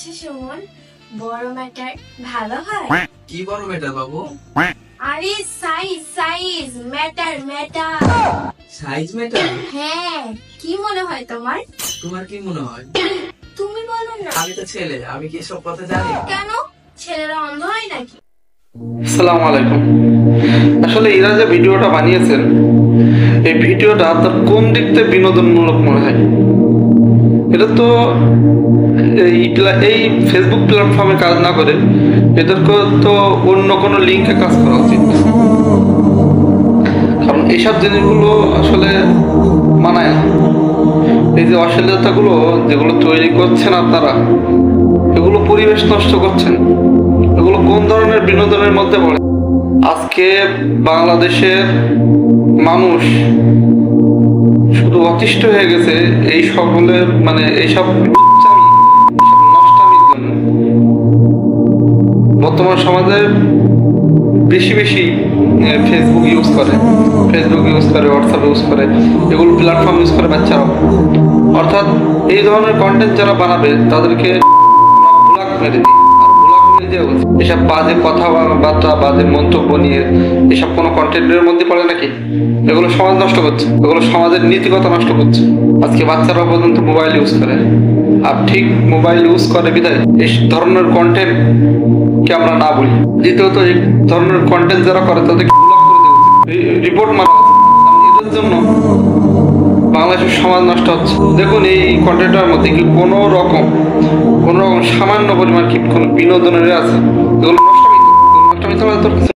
আচ্ছা সুমন, বড় ম্যাটার ভালো হয়? কি বড় ম্যাটার বাবু? আরে size size matter matter. Size matter? হ্যাঁ, কি মনে হয় তোমার? তোমার কি মনে হয়? তুমি বলো না। আমি তো ছেলে, আমি কি সব কথা জানি? কেন, ছেলেরা অন্ধ হয় নাকি? আসসালামু আলাইকুম। আসলে এরা যে ভিডিওটা বানিয়েছেন, এই ভিডিওটা আপনার কোন দিক থেকে বিনোদনমূলক মনে হয়? এটা তো এই ফেসবুক প্ল্যাটফর্মে কাজ না করে এদেরকে তো অন্য কোনো লিঙ্কে কাজ করা উচিত, কারণ এইসব জিনিসগুলো আসলে মানায় না। এই যে অশ্লীলতাগুলো যেগুলো তৈরি করছেন আপনারা, এগুলো পরিবেশ নষ্ট করছেন। এগুলো কোন ধরনের বিনোদনের মধ্যে পড়ে? আজকে বাংলাদেশের মানুষ শুধু অতিষ্ঠ হয়ে গেছে এই সকলের এইসব নষ্টামির জন্য। বর্তমান সমাজে বেশি বেশি ফেসবুক ইউজ করে, হোয়াটসঅ্যাপ ইউজ করে, এগুলো প্ল্যাটফর্ম ইউজ করে বাচ্চারাও। অর্থাৎ এই ধরনের কন্টেন্ট যারা বানাবে তাদেরকে ব্লক মেরে দিই। এসব বাজে কথাবার্তা, বাজে মন্তব্য নিয়ে এসব কোনো কন্টেন্টের মধ্যে পড়ে নাকি? এগুলো সমাজ নষ্ট করছে, এগুলো সমাজের নীতিকতা নষ্ট করছে। আজকে বাচ্চারা পর্যন্ত মোবাইল ইউজ করে, আর ঠিক মোবাইল ইউজ করে বিধায় এই ধরনের কন্টেন্ট কে আমরা না বলি। দ্বিতীয়ত এই ধরনের কন্টেন্ট যারা করে তাদেরকে ব্লক করে দেওয়া উচিত, রিপোর্ট মারা উচিত। এদের জন্য বাংলাদেশের সমাজ নষ্ট হচ্ছে। দেখুন, এই কন্টেন্টের মধ্যে কি কোনো রকম সামান্য পরিমাণ কি কোনো বিনোদনের আছে? এগুলো নষ্টামি, তোর কিছু